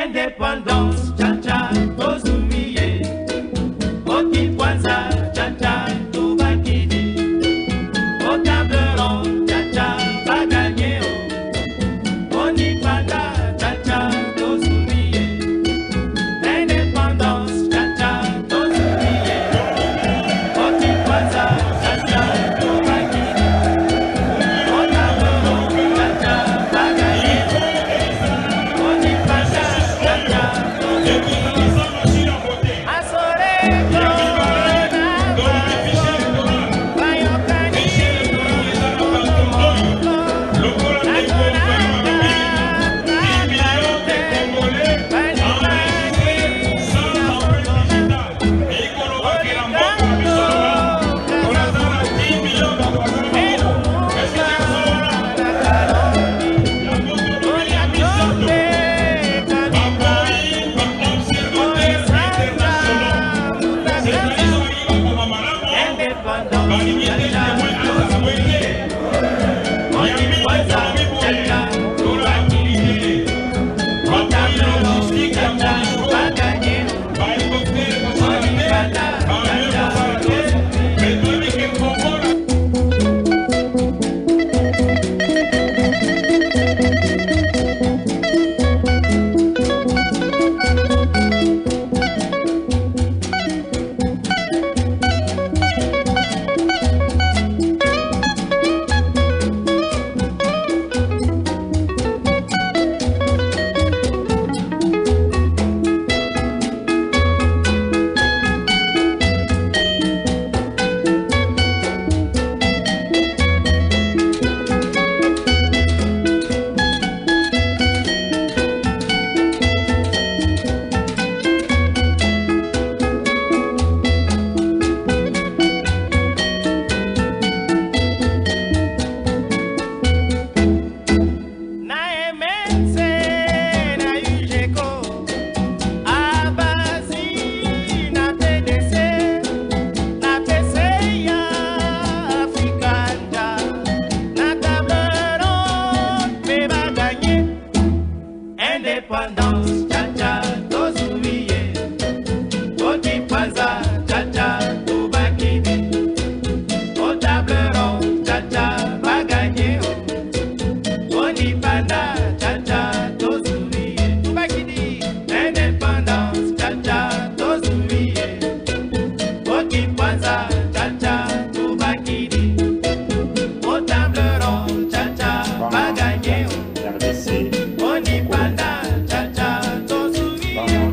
Indépendance, cha-cha, tozuie. Oti kwanza, cha-cha, tubakidi. Au table ronde, cha-cha, baganye. Oni panda, cha-cha, tozuie. Indépendance, cha-cha, tozuie. Oti kwanza, cha-cha, tubakidi. Au table ronde, cha-cha, baganye. Oni panda, cha-cha, tozuie. Indépendance, cha-cha, tozuie. Oti kwanza, cha-cha, tubakidi. Au table ronde, cha-cha, baganye. Oni panda, cha-cha, tozuie. Tubakidi. Indépendance, cha-cha, tozuie. Oti kwanza, cha-cha, tubakidi. Au table ronde, cha-cha, baganye. RDC, Oni panda, cha-cha, tozuie.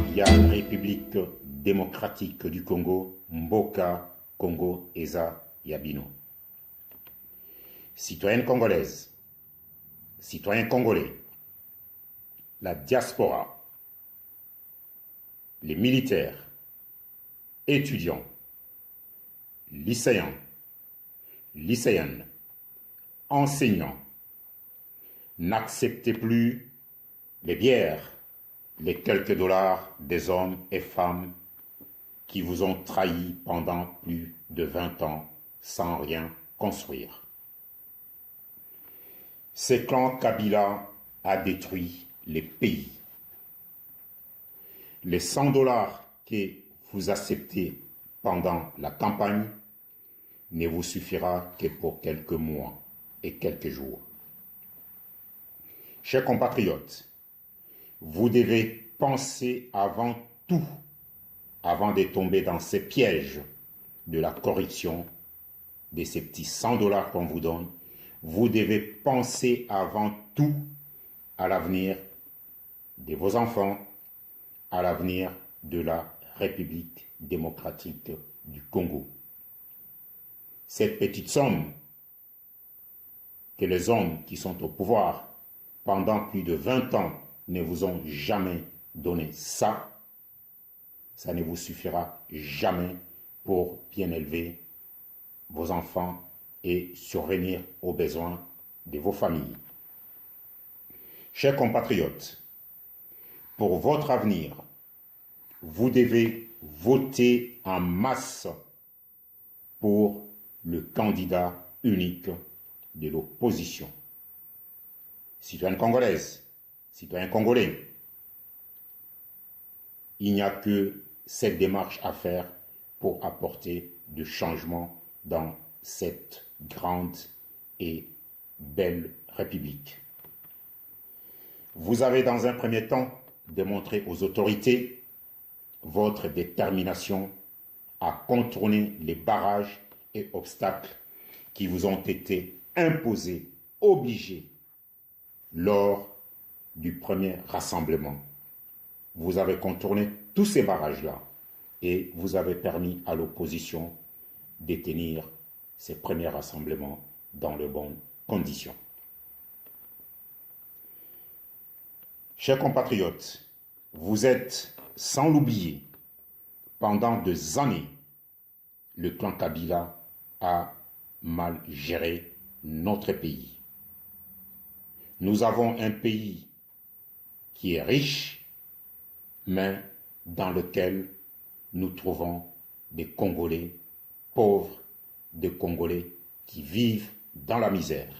il y a la République démocratique du Congo, Mboka, Congo, Eza, Yabino. Citoyennes congolaises, citoyens congolais, la diaspora, les militaires, étudiants, lycéens, lycéennes, enseignants, n'acceptez plus les bières, les quelques dollars des hommes et femmes qui vous ont trahi pendant plus de 20 ans sans rien construire. Ce clan Kabila a détruit les pays. Les 100 dollars que vous acceptez pendant la campagne ne vous suffira que pour quelques mois et quelques jours. Chers compatriotes, vous devez penser avant tout, avant de tomber dans ces pièges de la corruption, de ces petits 100 dollars qu'on vous donne, vous devez penser avant tout à l'avenir de vos enfants, à l'avenir de la République démocratique du Congo. Cette petite somme que les hommes qui sont au pouvoir pendant plus de 20 ans ne vous ont jamais donné ça ne vous suffira jamais pour bien élever vos enfants et survenir aux besoins de vos familles. Chers compatriotes, pour votre avenir, vous devez voter en masse pour le candidat unique de l'opposition. Citoyennes congolaises, citoyens congolais, il n'y a que cette démarche à faire pour apporter du changement dans cette grande et belle République. Vous avez dans un premier temps démontré aux autorités votre détermination à contourner les barrages et obstacles qui vous ont été imposés, obligés, lors du premier rassemblement. Vous avez contourné tous ces barrages-là et vous avez permis à l'opposition de tenir ces premiers rassemblements dans de bonnes conditions. Chers compatriotes, vous êtes, sans l'oublier, pendant des années, le clan Kabila a mal géré notre pays. Nous avons un pays qui est riche, mais dans lequel nous trouvons des Congolais pauvres, des Congolais qui vivent dans la misère.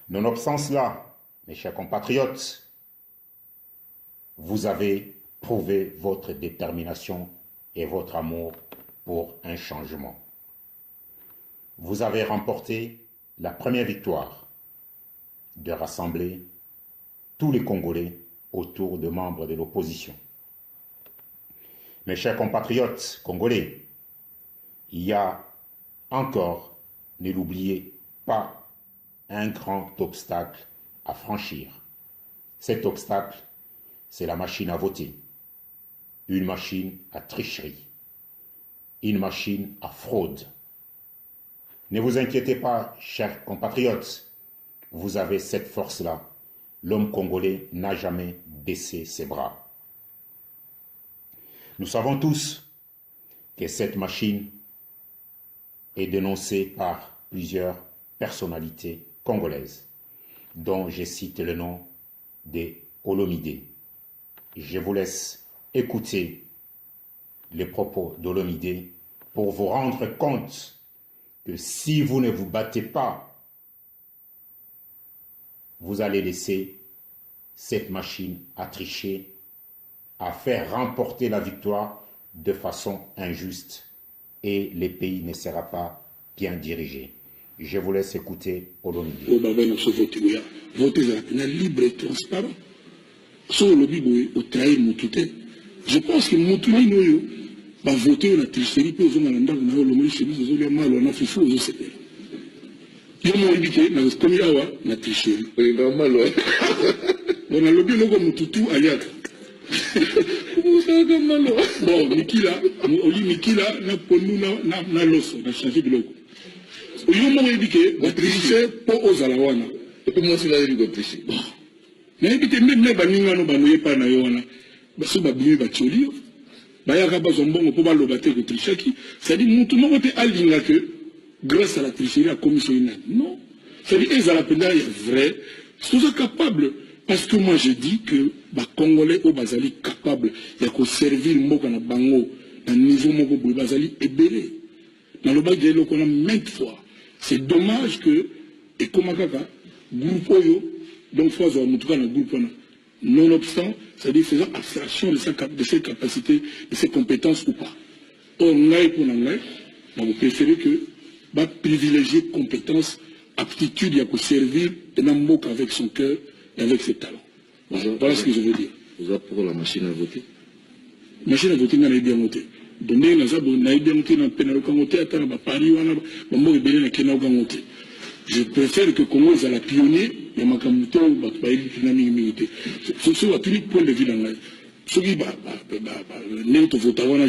Nonobstant cela, mes chers compatriotes, vous avez prouvé votre détermination et votre amour pour un changement. Vous avez remporté la première victoire de rassembler tous les Congolais autour de membres de l'opposition. Mes chers compatriotes congolais, il y a encore, ne l'oubliez pas, un grand obstacle à franchir. Cet obstacle, c'est la machine à voter. Une machine à tricherie. Une machine à fraude. Ne vous inquiétez pas, chers compatriotes, vous avez cette force-là. L'homme congolais n'a jamais baissé ses bras. Nous savons tous que cette machine est dénoncée par plusieurs personnalités congolaises, dont je cite le nom des Olomidé. Je vous laisse écouter les propos d'Olomidé pour vous rendre compte que si vous ne vous battez pas, vous allez laisser cette machine à tricher, à faire remporter la victoire de façon injuste et le pays ne sera pas bien dirigé. Je vous laisse écouter Olomidé. Voter libre et transparent. Sur le lobby, au trahir Moutouté. Je pense que Moutouté va voter la tricherie pour les hommes dans le chemise, les hommes mal, on a fait fou aux OCP. Il y a un indiqué, dans le premier awa, la tricherie. Oui, normal, ouais. On a lobby logo Moutoutou aliak. Bon, Mikila, Oli Mikila, na ponu na loso, na changé de logo. Il y a un indiqué, la tricherie pour aux alawana. Et puis moi, c'est la ligue de tricherie. Mais évitez même les baninga no banoye pa na yona. Baso babimi bacholi. Bayaka bazombongo po balobate ko trichaki. C'est-à-dire mutu moko te alinga que grâce à la tricherie la commission ina. Non. C'est-à-dire ils à la penda est vrai. Sont capables parce que moi je dis que ba congolais au bazali capable ya ko servir moko na bango na niveau moko boy bazali ebelé. Dans le bac de l'okona maintes fois. C'est dommage que et comme kaka groupe oyo donc, il faut avoir un groupe. Nonobstant, c'est-à-dire faisant abstraction de ses capacités, de ses compétences ou pas. Or, vous préférez que privilégier compétences, aptitude, il y a pour servir, et n'en avec son cœur et avec ses talents. Voilà ce que je veux dire. Vous avez pour la machine à voter? La machine à voter, on a bien voté. Donc, on a bien voté dans le pénal, on a voté à Paris, on a bien voté. Je préfère que Congo soit la pionnier, et ma camuto, c'est sur le point de vue dans la. Ce qui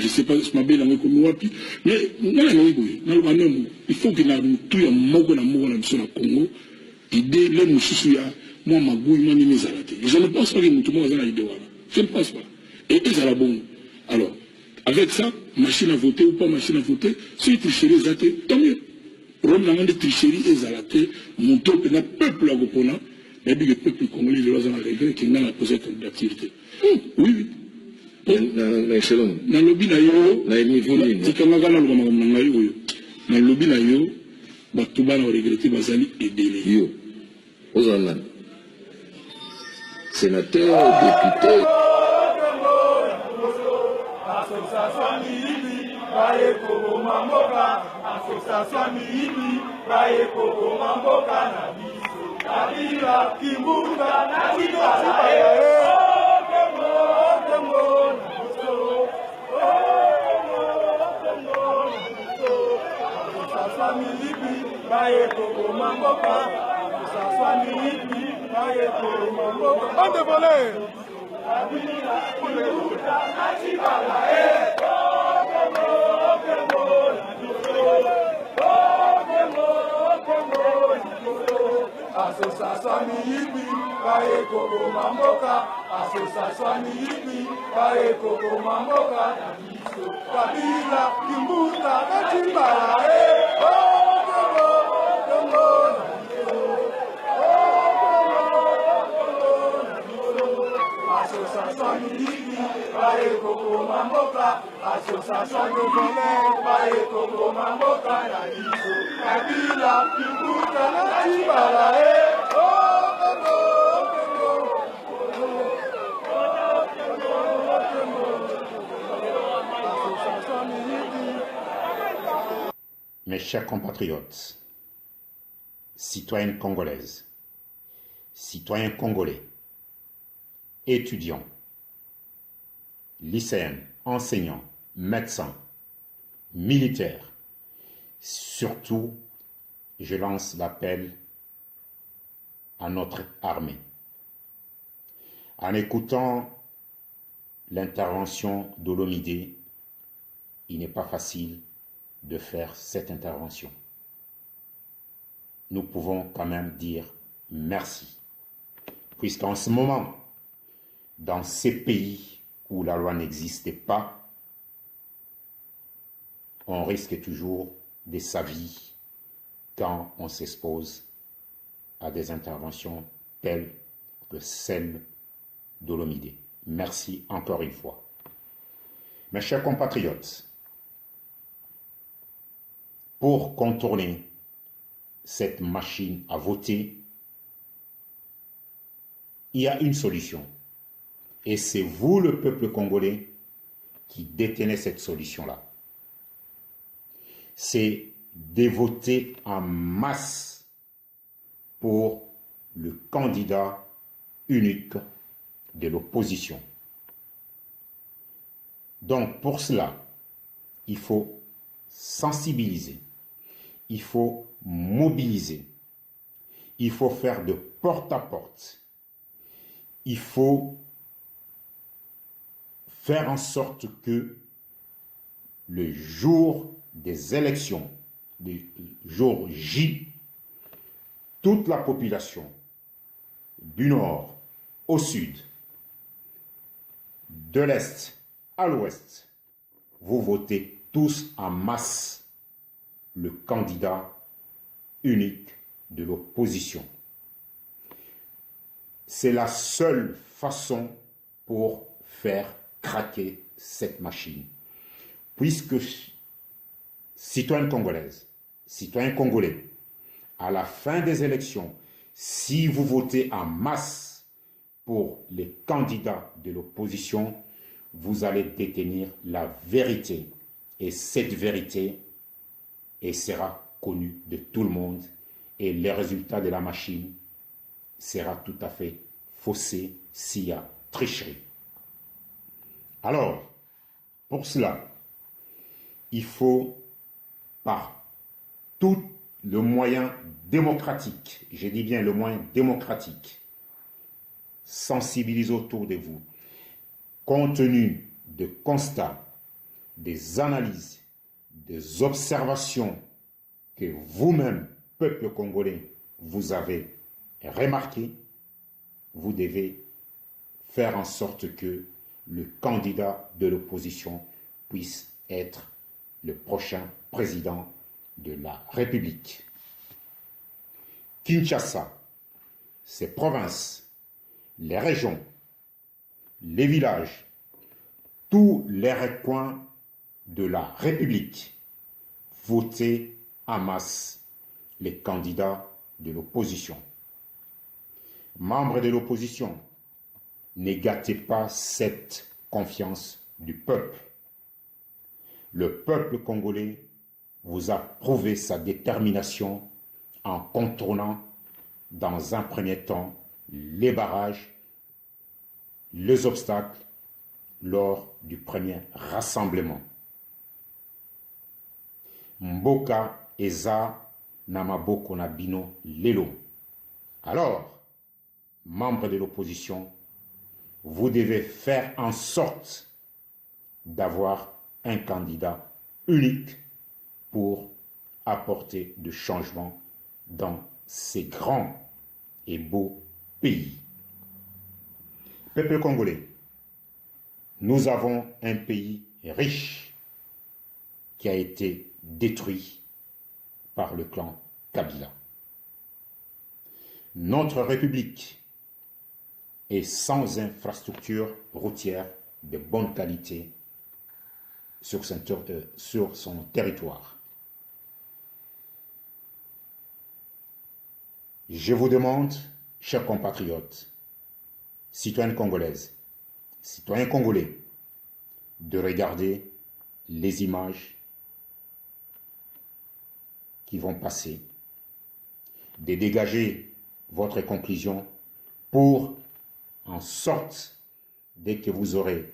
je sais pas, je m'appelle dans comme wapi, mais il faut qu'il y ait tout un mot dans le Congo, idée, les moussous, moi, ma bouille, moi, mes alatés. Je ne pense pas que tout le monde a l'idée. Je ne pense pas. Et ils ont la bonne. Alors, avec ça, machine à voter ou pas machine à voter, si tu tricheries les athées, tant mieux. Rome n'a pas de tricherie et zalaté, mon top est un peuple à Gopona, mais le peuple congolais de l'Ozan à régler qui n'a pas posé comme d'activité. Oui, oui. Dans le lobby, il y a le lobby, il a regretté Bazali et Délé. Sénateur, député. Association Mihibi, Baye Koko Mamboka, Association Mihibi, Baye Koko Mamboka, na biso, Kabila, Kimbunga, na Chibala, Baye Koko Mamboka, Association Mihibi, Baye Koko Mamboka. Bande volée! Association Mihibi, Baye Koko Mamboka, Association Mihibi, Baye Koko Mamboka, Kabila, Kimbunga, Chibala, Association Mihibi, Baye Koko Mamboka, Association de Volets, Baye Koko Mamboka, na biso, Kabila, Kimbunga, na Chibala, Mes chers compatriotes, citoyennes congolaises, citoyens congolais, étudiants, lycéens, enseignants, médecins, militaires, surtout, je lance l'appel à notre armée. En écoutant l'intervention d'Olomide, il n'est pas facile de faire cette intervention. Nous pouvons quand même dire merci, puisqu'en ce moment, dans ces pays où la loi n'existait pas, on risque toujours de sa vie quand on s'expose à des interventions telles que celle d'Olomide. Merci encore une fois. Mes chers compatriotes, pour contourner cette machine à voter, il y a une solution. Et c'est vous, le peuple congolais, qui détenez cette solution-là. C'est de voter en masse pour le candidat unique de l'opposition. Donc, pour cela, il faut sensibiliser, il faut mobiliser, il faut faire de porte à porte, il faut faire en sorte que le jour des élections, le jour J, toute la population du nord au sud, de l'est à l'ouest, vous votez tous en masse le candidat unique de l'opposition. C'est la seule façon pour faire craquer cette machine. Puisque, citoyennes congolaises, citoyens congolais, à la fin des élections, si vous votez en masse pour les candidats de l'opposition, vous allez détenir la vérité. Et cette vérité sera connue de tout le monde. Et le résultat de la machine sera tout à fait faussé s'il y a tricherie. Alors, pour cela, il faut, par tout le moyen démocratique, je dis bien le moyen démocratique, sensibiliser autour de vous, compte tenu de constats, des analyses, des observations que vous-même, peuple congolais, vous avez remarquées, vous devez faire en sorte que le candidat de l'opposition puisse être le prochain président de la République. Kinshasa, ses provinces, les régions, les villages, tous les recoins de la République, votez en masse les candidats de l'opposition. Membres de l'opposition, ne gâtez pas cette confiance du peuple. Le peuple congolais vous a prouvé sa détermination en contournant dans un premier temps les barrages, les obstacles lors du premier rassemblement. Mboka eza na maboko na bino lelo. Alors, membres de l'opposition, vous devez faire en sorte d'avoir un candidat unique pour apporter du changement dans ces grands et beaux pays. Peuple congolais, nous avons un pays riche qui a été détruit par le clan Kabila. Notre République est sans infrastructure routière de bonne qualité sur son territoire. Je vous demande, chers compatriotes, citoyennes congolaises, citoyens congolais, de regarder les images qui vont passer, de dégager votre conclusion pour, en sorte, dès que vous aurez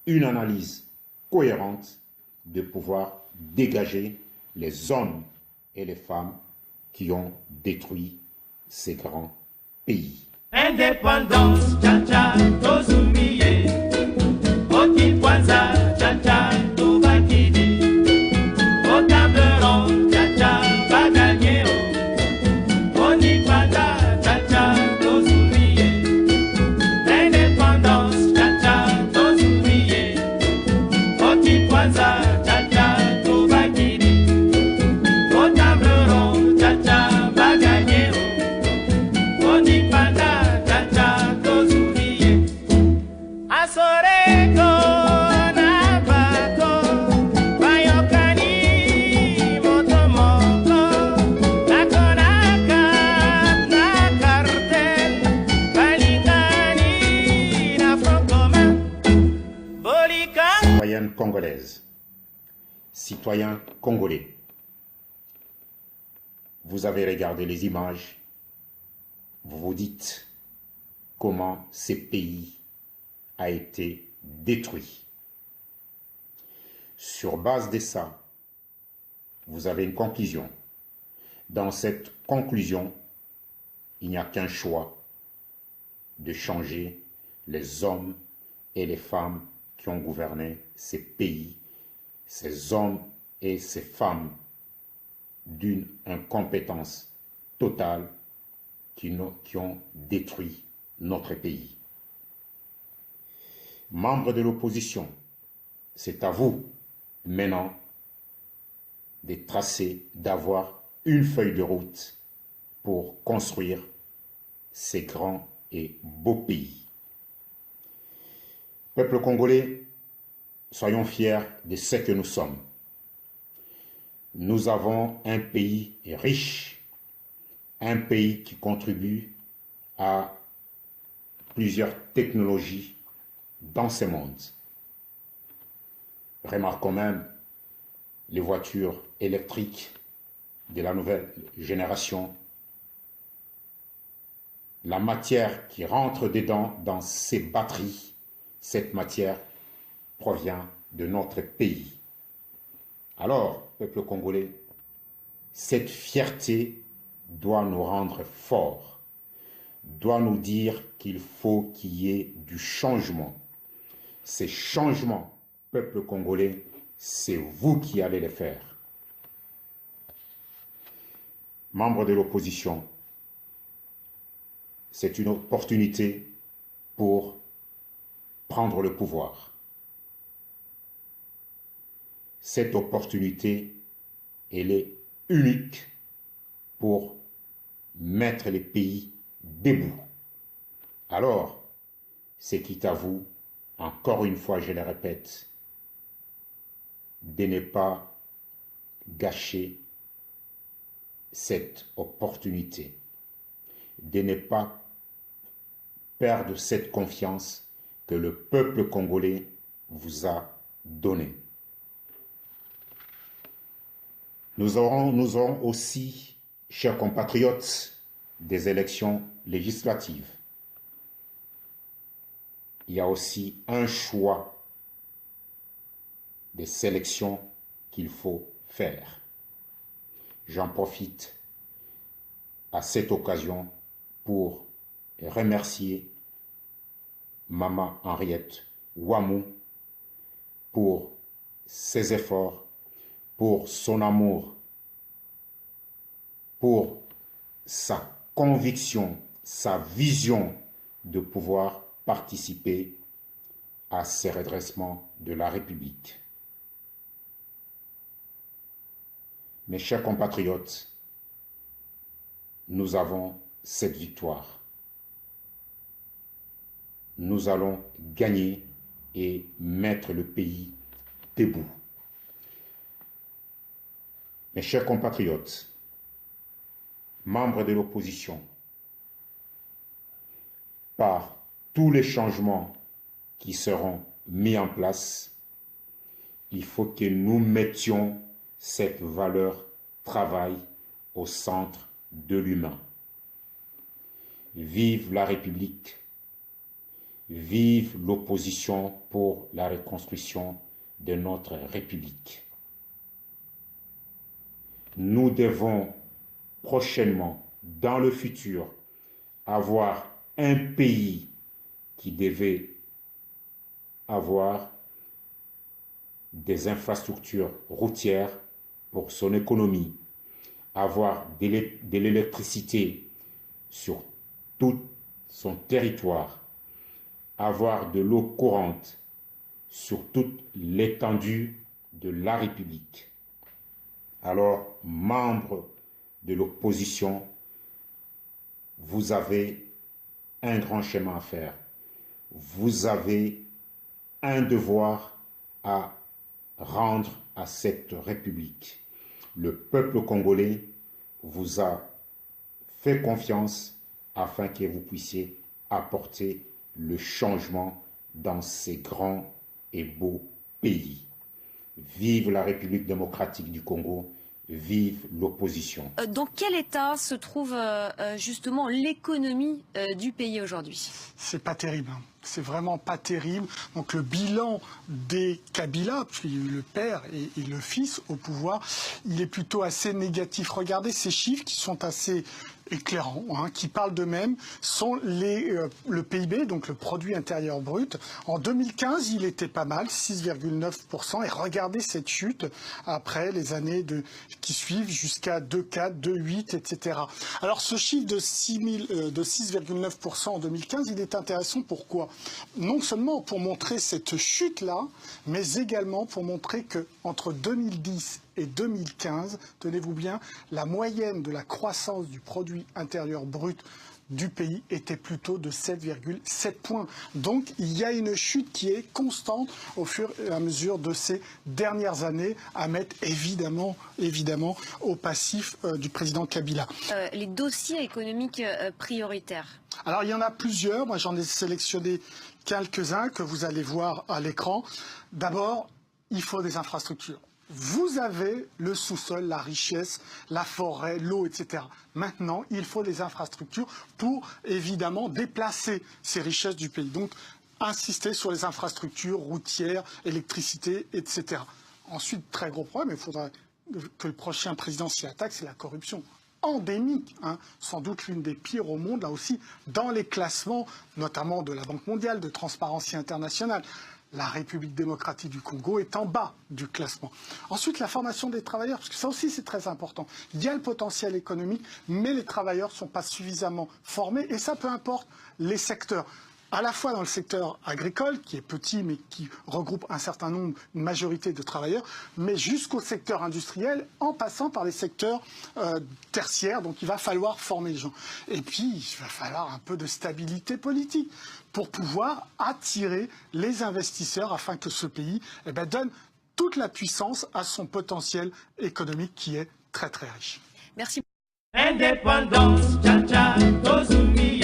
une analyse cohérente, de pouvoir dégager les hommes et les femmes qui ont détruit ces grands pays. Indépendance, tcha-tcha, tozumiye. Oti kwanza, tcha-tcha, tubakidi. Otableron, tcha-tcha, baganyeo. Oni panda, tcha-tcha, tozumiye. Indépendance, tcha-tcha, tozumiye. Oti kwanza, tcha-tcha, tubakidi. Otableron, tcha-tcha, baganyeo. Oni panda. Citoyennes congolaises, citoyens congolais, vous avez regardé les images, vous vous dites comment ce pays a été détruit. Sur base de ça, vous avez une conclusion. Dans cette conclusion, il n'y a qu'un choix de changer les hommes et les femmes qui ont gouverné ces pays, ces hommes et ces femmes d'une incompétence totale qui ont détruit notre pays. Membres de l'opposition, c'est à vous maintenant de tracer, d'avoir une feuille de route pour construire ces grands et beaux pays. Peuple congolais, soyons fiers de ce que nous sommes. Nous avons un pays riche, un pays qui contribue à plusieurs technologies dans ce monde. Remarquons même les voitures électriques de la nouvelle génération, la matière qui rentre dedans dans ces batteries. Cette matière provient de notre pays. Alors, peuple congolais, cette fierté doit nous rendre forts, doit nous dire qu'il faut qu'il y ait du changement. Ces changements, peuple congolais, c'est vous qui allez les faire. Membres de l'opposition, c'est une opportunité pour prendre le pouvoir. Cette opportunité, elle est unique pour mettre les pays debout. Alors, c'est quitte à vous, encore une fois je le répète, de ne pas gâcher cette opportunité, de ne pas perdre cette confiance que le peuple congolais vous a donnée. Nous aurons aussi, chers compatriotes, des élections législatives. Il y a aussi un choix des sélections qu'il faut faire. J'en profite à cette occasion pour remercier Maman Henriette Ouamou pour ses efforts, pour son amour, pour sa conviction, sa vision de pouvoir participer à ces redressements de la République. Mes chers compatriotes, nous avons cette victoire. Nous allons gagner et mettre le pays debout. Mes chers compatriotes, membres de l'opposition, par tous les changements qui seront mis en place, il faut que nous mettions cette valeur travail au centre de l'humain. Vive la République, vive l'opposition pour la reconstruction de notre République. Nous devons prochainement, dans le futur, avoir un pays qui devait avoir des infrastructures routières pour son économie, avoir de l'électricité sur tout son territoire, avoir de l'eau courante sur toute l'étendue de la République. Alors, membres de l'opposition, vous avez un grand chemin à faire. Vous avez un devoir à rendre à cette République. Le peuple congolais vous a fait confiance afin que vous puissiez apporter le changement dans ces grands et beaux pays. Vive la République démocratique du Congo, vive l'opposition. Dans quel état se trouve justement l'économie du pays aujourd'hui? C'est pas terrible, hein. C'est vraiment pas terrible. Donc le bilan des Kabila, puis le père et le fils au pouvoir, il est plutôt assez négatif. Regardez ces chiffres qui sont assez éclairants, hein, qui parlent d'eux-mêmes, sont le PIB, donc le produit intérieur brut. En 2015, il était pas mal, 6,9%. Et regardez cette chute après les années qui suivent jusqu'à 2,4, 2,8, etc. Alors ce chiffre de 6,9% en 2015, il est intéressant. Pourquoi? Non seulement pour montrer cette chute-là, mais également pour montrer qu'entre 2010 et 2015, tenez-vous bien, la moyenne de la croissance du produit intérieur brut du pays était plutôt de 7,7 points. Donc il y a une chute qui est constante au fur et à mesure de ces dernières années, à mettre évidemment au passif du président Kabila. Les dossiers économiques prioritaires. Alors il y en a plusieurs, moi j'en ai sélectionné quelques-uns que vous allez voir à l'écran. D'abord, il faut des infrastructures. Vous avez le sous-sol, la richesse, la forêt, l'eau, etc. Maintenant, il faut des infrastructures pour, évidemment, déplacer ces richesses du pays. Donc, insister sur les infrastructures routières, électricité, etc. Ensuite, très gros problème, il faudra que le prochain président s'y attaque, c'est la corruption endémique, hein, sans doute l'une des pires au monde, là aussi, dans les classements, notamment de la Banque mondiale, de Transparency International. La République démocratique du Congo est en bas du classement. Ensuite, la formation des travailleurs, parce que ça aussi c'est très important. Il y a le potentiel économique, mais les travailleurs ne sont pas suffisamment formés, et ça peu importe les secteurs. À la fois dans le secteur agricole, qui est petit, mais qui regroupe un certain nombre, une majorité de travailleurs, mais jusqu'au secteur industriel, en passant par les secteurs tertiaires. Donc il va falloir former les gens. Et puis, il va falloir un peu de stabilité politique pour pouvoir attirer les investisseurs afin que ce pays donne toute la puissance à son potentiel économique qui est très très riche. Merci. Indépendance, tcha tcha, Tozumi.